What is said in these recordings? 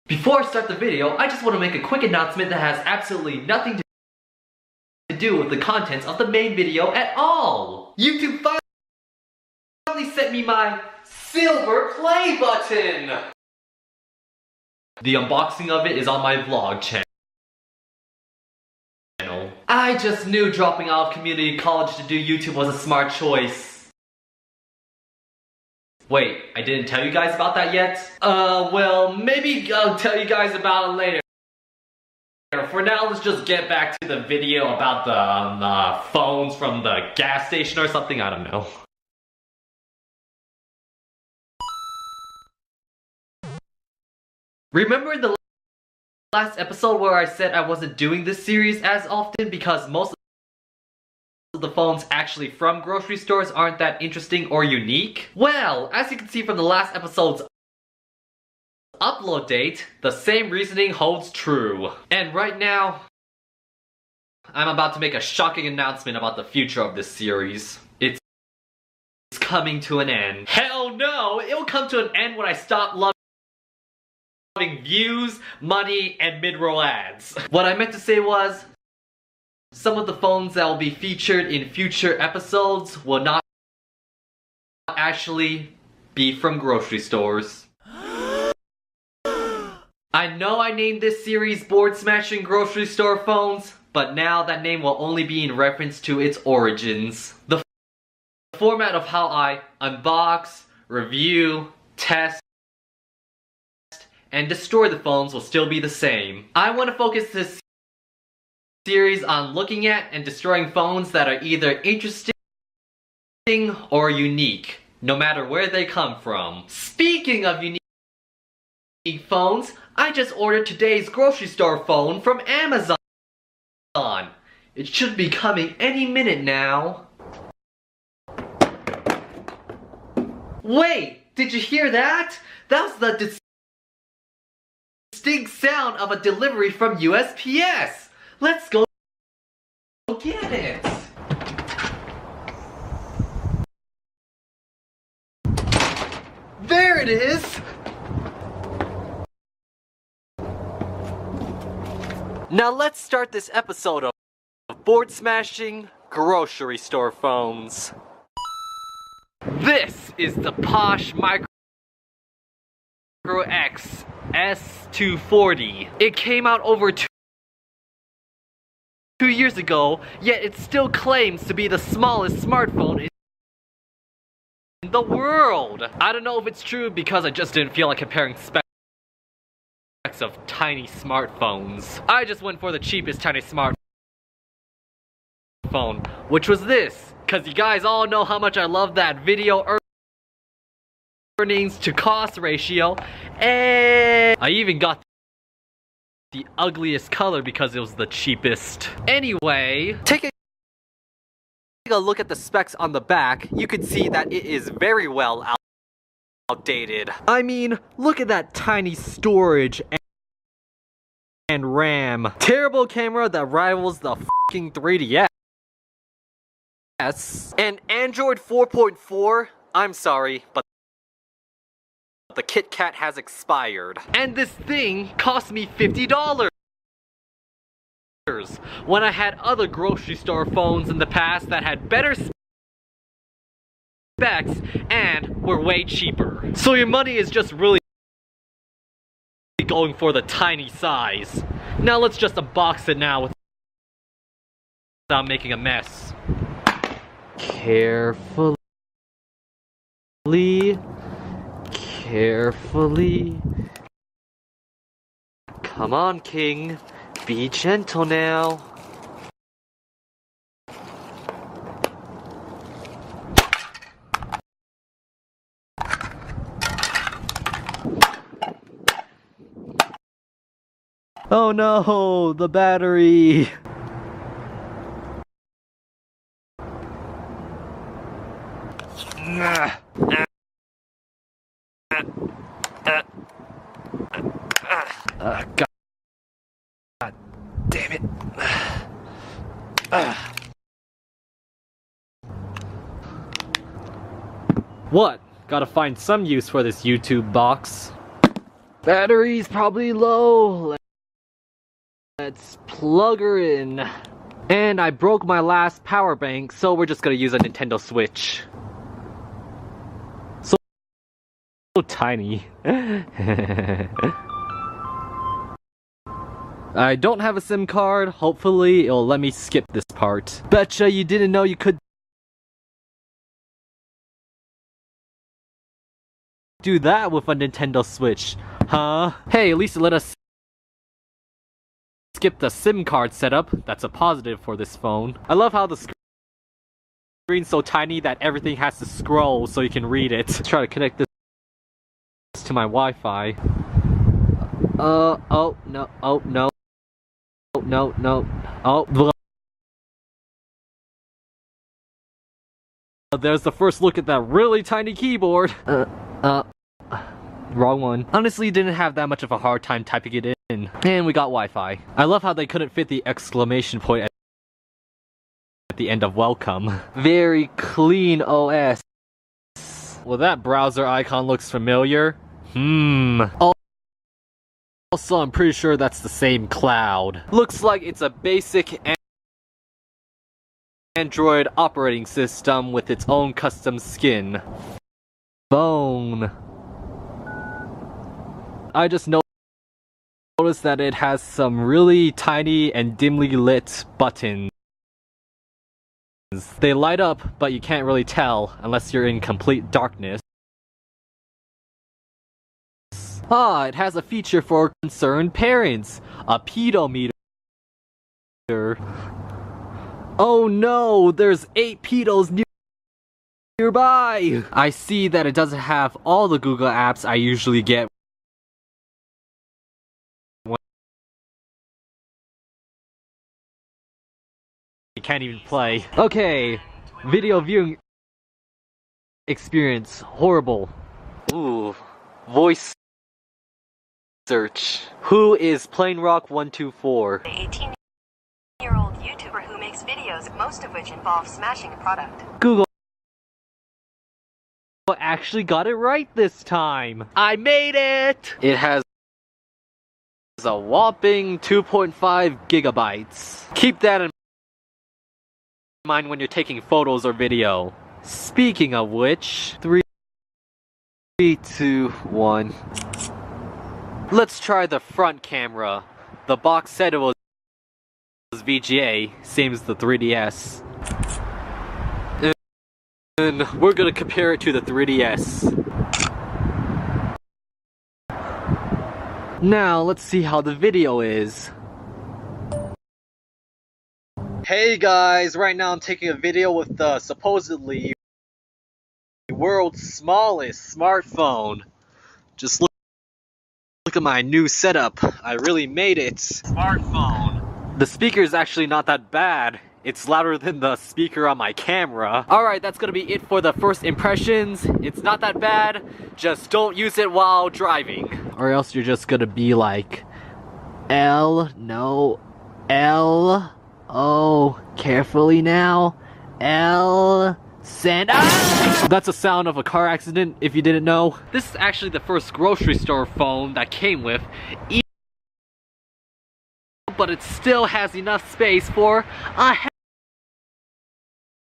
Before I start the video, I just want to make a quick announcement that has absolutely nothing to do with the contents of the main video at all. YouTube finally sent me my silver play button! The unboxing of it is on my vlog channel. I just knew dropping out of community college to do YouTube was a smart choice. Wait, I didn't tell you guys about that yet? Well, maybe I'll tell you guys about it later. For now, let's just get back to the video about the phones from the gas station or something, I don't know. Remember the last episode where I said I wasn't doing this series as often because most of the phones actually from grocery stores aren't that interesting or unique? Well, as you can see from the last episode's upload date, the same reasoning holds true. And right now, I'm about to make a shocking announcement about the future of this series. It's coming to an end. Hell no! It will come to an end when I stop loving views, money, and mid-roll ads. What I meant to say was, some of the phones that will be featured in future episodes will not actually be from grocery stores. I know I named this series Board Smashing Grocery Store Phones, but now that name will only be in reference to its origins. The format of how I unbox, review, test, and destroy the phones will still be the same. I want to focus this series on looking at and destroying phones that are either interesting or unique, no matter where they come from. Speaking of unique phones, I just ordered today's grocery store phone from Amazon. It should be coming any minute now. Wait, did you hear that? That was the distinct sound of a delivery from USPS. Let's go get it! There it is! Now let's start this episode of Board Smashing Grocery Store Phones. This is the Posh Micro X S240. It came out over 2 years ago, yet it still claims to be the smallest smartphone in the world. I don't know if it's true because I just didn't feel like comparing specs of tiny smartphones. I just went for the cheapest tiny smartphone, which was this, because you guys all know how much I love that video earnings to cost ratio, and I even got the ugliest color because it was the cheapest. Anyway, taking a look at the specs on the back, you can see that it is very well outdated. I mean, look at that tiny storage and RAM. Terrible camera that rivals the fucking 3DS. And Android 4.4, I'm sorry, but the Kit Kat has expired. And this thing cost me $50 when I had other grocery store phones in the past that had better specs and were way cheaper. So your money is just really going for the tiny size. Now let's just unbox it now without making a mess. Carefully. Carefully. Come on, King. Be gentle now. Oh no, the battery. God damn it. What? Gotta find some use for this YouTube box. Battery's probably low. Let's plug her in. And I broke my last power bank, so we're just gonna use a Nintendo Switch. So tiny. I don't have a SIM card. Hopefully it'll let me skip this part. Betcha you didn't know you could do that with a Nintendo Switch, huh? Hey, at least let us skip the SIM card setup. That's a positive for this phone. I love how the screen's so tiny that everything has to scroll so you can read it. Let's try to connect this to my Wi-Fi. Oh no, oh no. No. Oh, there's the first look at that really tiny keyboard. Wrong one. Honestly, didn't have that much of a hard time typing it in. And we got Wi-Fi. I love how they couldn't fit the exclamation point at the end of welcome. Very clean OS. Well, that browser icon looks familiar. Also, I'm pretty sure that's the same cloud. Looks like it's a basic Android operating system with its own custom skin. Phone. I just noticed that it has some really tiny and dimly lit buttons. They light up, but you can't really tell unless you're in complete darkness. It has a feature for concerned parents. A pedometer. Oh no, there's 8 pedos nearby! I see that it doesn't have all the Google apps I usually get when I can't even play. Okay, video viewing experience, horrible. Ooh, voice search. Who is PlainRock124? The 18-year-old YouTuber who makes videos, most of which involve smashing a product. Google actually got it right this time. I made it! It has a whopping 2.5 gigabytes. Keep that in mind when you're taking photos or video. Speaking of which, 3, 2, 1. Let's try the front camera. The box said it was VGA, same as the 3DS. And we're gonna compare it to the 3DS. Now, let's see how the video is. Hey guys, right now I'm taking a video with the supposedly world's smallest smartphone. Just look at my new setup. I really made it. Smartphone. The speaker is actually not that bad. It's louder than the speaker on my camera. Alright, that's gonna be it for the first impressions. It's not that bad. Just don't use it while driving. Or else you're just gonna be like, no, L, oh, carefully now, L, send. Ah! That's a sound of a car accident, if you didn't know. This is actually the first grocery store phone that came with, but it still has enough space for a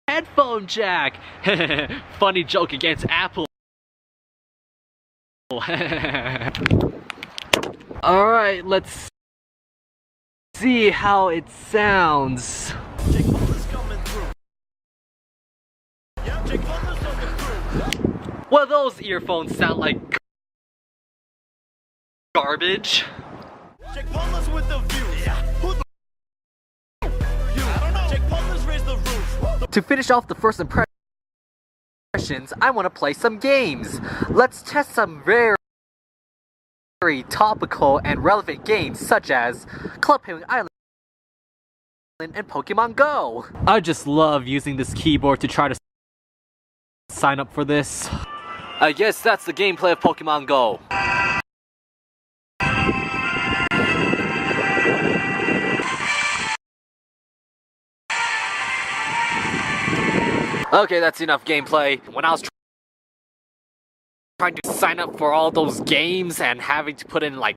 headphone jack. Funny joke against Apple. Alright, let's see how it sounds. Well, those earphones sound like garbage. To finish off the first impressions, I want to play some games. Let's test some very topical and relevant games such as Club Penguin Island and Pokemon Go. I just love using this keyboard to try to sign up for this. I guess that's the gameplay of Pokemon Go. Okay, that's enough gameplay. When I was trying to sign up for all those games and having to put in like